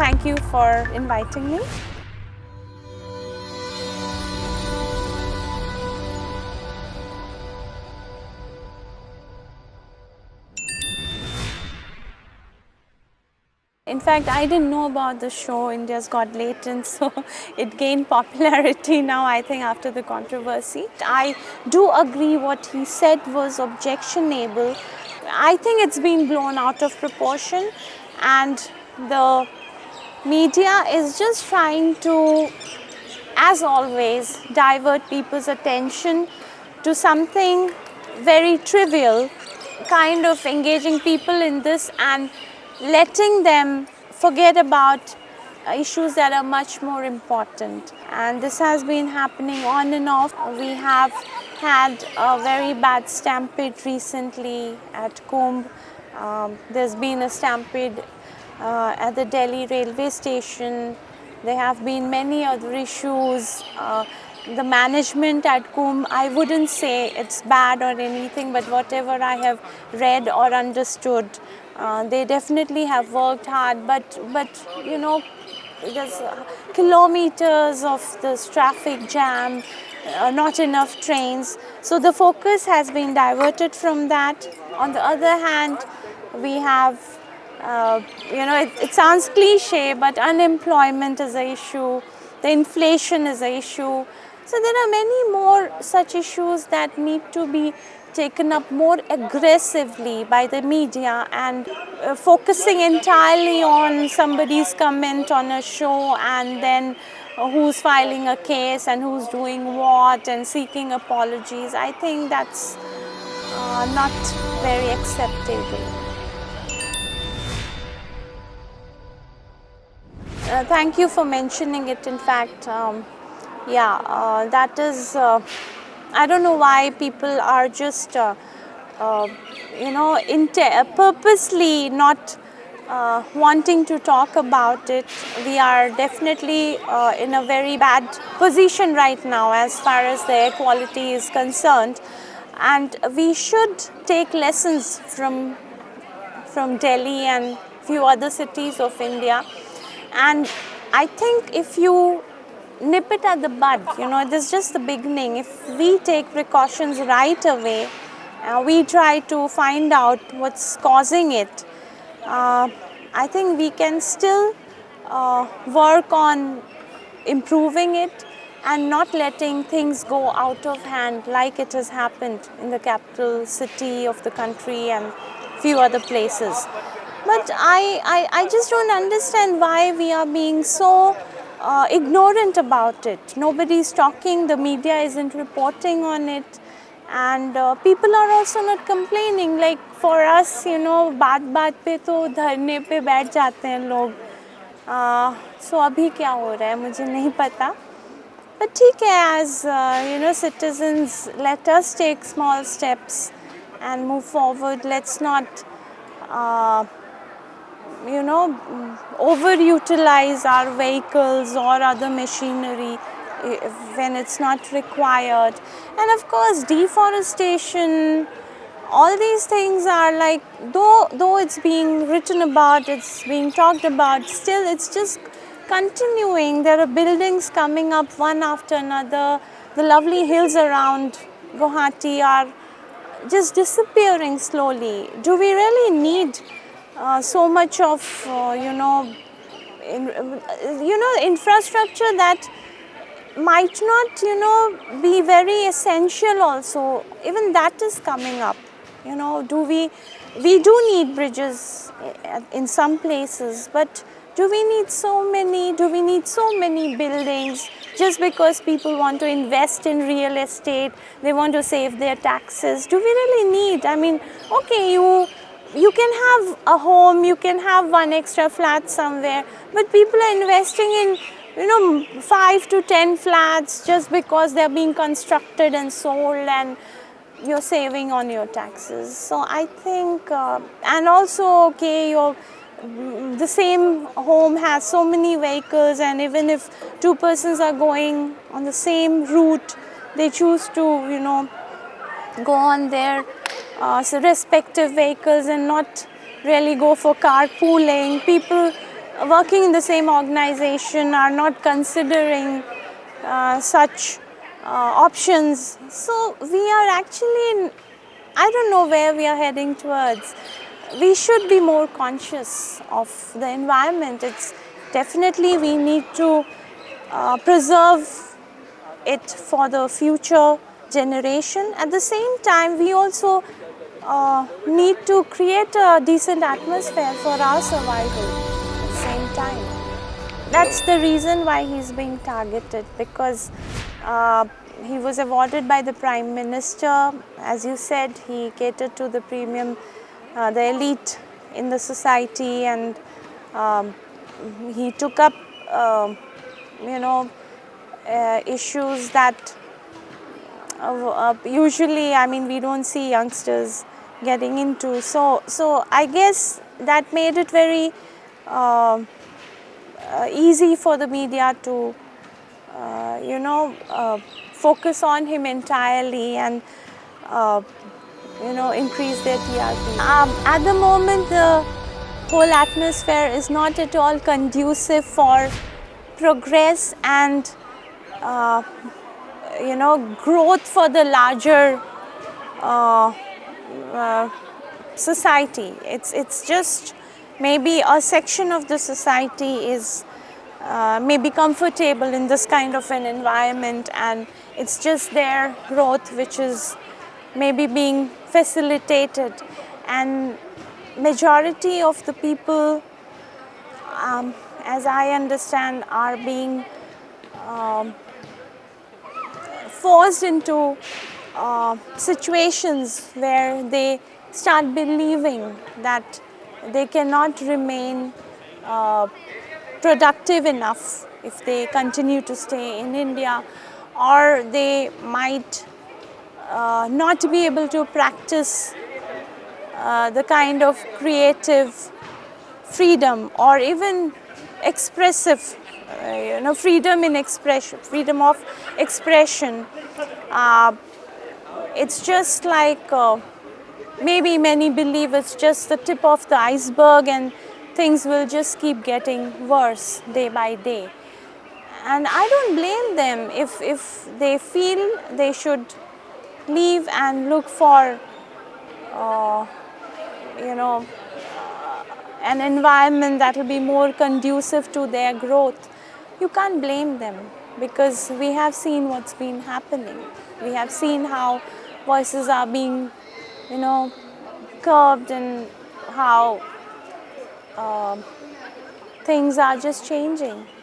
thank you for inviting me. In fact, I didn't know about the show India's Got Latent, so it gained popularity now, I think, after the controversy. I do agree what he said was objectionable. I think it's been blown out of proportion, and the media is just trying to, as always, divert people's attention to something very trivial, kind of engaging people in this and letting them forget about issues that are much more important. And this has been happening on and off. We have had a very bad stampede recently at Kumbh. There's been a stampede at the Delhi railway station. There have been many other issues. The management at Kumbh, I wouldn't say it's bad or anything, but whatever I have read or understood, they definitely have worked hard, but you know, there's kilometers of this traffic jam, not enough trains. So the focus has been diverted from that. On the other hand, we have, you know, it sounds cliche, but unemployment is an issue, the inflation is an issue. So there are many more such issues that need to be taken up more aggressively by the media, and focusing entirely on somebody's comment on a show and then who's filing a case and who's doing what and seeking apologies. I think that's not very acceptable. Thank you for mentioning it. In fact, that is, I don't know why people are just, you know, purposely not wanting to talk about it. We are definitely in a very bad position right now as far as the air quality is concerned, and we should take lessons from Delhi and few other cities of India. And I think if you nip it at the bud, you know, this is just the beginning. If we take precautions right away, we try to find out what's causing it, I think we can still work on improving it and not letting things go out of hand like it has happened in the capital city of the country and few other places. But I just don't understand why we are being so ignorant about it. Nobody's talking, the media isn't reporting on it, and people are also not complaining. Like for us, you know, बात पे तो धरने पे बैठ जाते हैं लोग. So अभी क्या हो रहा है मुझे नहीं पता. But ठीक है, as you know, citizens, let us take small steps and move forward. Let's not you know, overutilize our vehicles or other machinery when it's not required. And of course, deforestation, all these things are like, though it's being written about, it's being talked about, still it's just continuing. There are buildings coming up one after another. The lovely hills around Guwahati are just disappearing slowly. Do we really need so much of you know, infrastructure that might not, you know, be very essential also? Even that is coming up. You know, we do need bridges in some places, but do we need so many? Do we need so many buildings just because people want to invest in real estate? They want to save their taxes. Do we really need? I mean, okay, you can have a home, you can have one extra flat somewhere, but people are investing in, you know, 5 to 10 flats just because they're being constructed and sold, and you're saving on your taxes. So I think, and also, okay, the same home has so many vehicles, and even if two persons are going on the same route, they choose to, you know, go on their respective vehicles and not really go for carpooling. People working in the same organization are not considering such options. So we are actually, I don't know where we are heading towards. We should be more conscious of the environment. It's definitely we need to preserve it for the future generation. At the same time, we also need to create a decent atmosphere for our survival at the same time. That's the reason why he's being targeted, because he was awarded by the Prime Minister. As you said, he catered to the premium, the elite in the society, and he took up, you know, issues that usually, I mean, we don't see youngsters getting into. So I guess that made it very easy for the media to, focus on him entirely and, increase their TRP. At the moment, the whole atmosphere is not at all conducive for progress and, growth for the larger society. It's just maybe a section of the society is maybe comfortable in this kind of an environment, and it's just their growth which is maybe being facilitated, and majority of the people, as I understand, are being forced into situations where they start believing that they cannot remain productive enough if they continue to stay in India, or they might not be able to practice the kind of creative freedom or even expressive, freedom in expression, freedom of expression. It's just like maybe many believe it's just the tip of the iceberg and things will just keep getting worse day by day. And I don't blame them if they feel they should leave and look for, an environment that will be more conducive to their growth. You can't blame them, because we have seen what's been happening. We have seen how voices are being, curbed, and how things are just changing.